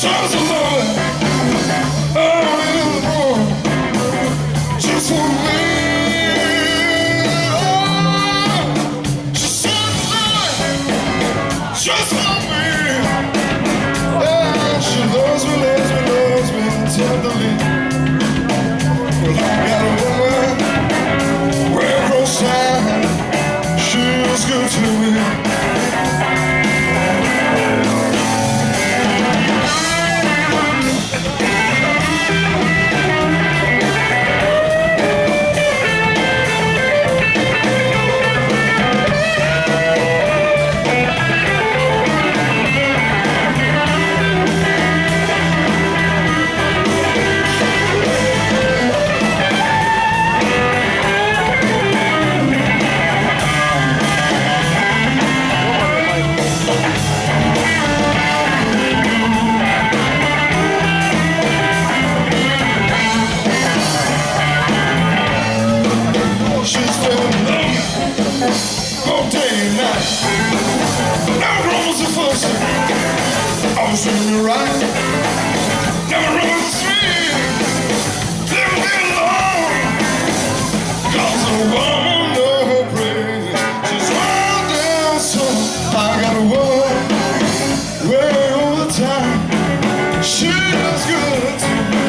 Just a moment, oh, little boy, just for me. Oh, just for me. Yeah, she loves me, loves me, loves me tenderly. Well, I got a woman where across town, she was good to me. All day and night, never rumbles a fuss. Always treating me right. Never rumbles a sweet. Leave me alone. 'Cause a woman of her praise, she's wild down so I got a woman way all the time. She does good to me.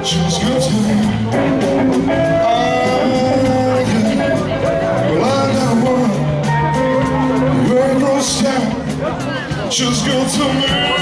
She's good to me. Well, I got one. You're across town. She's good to me.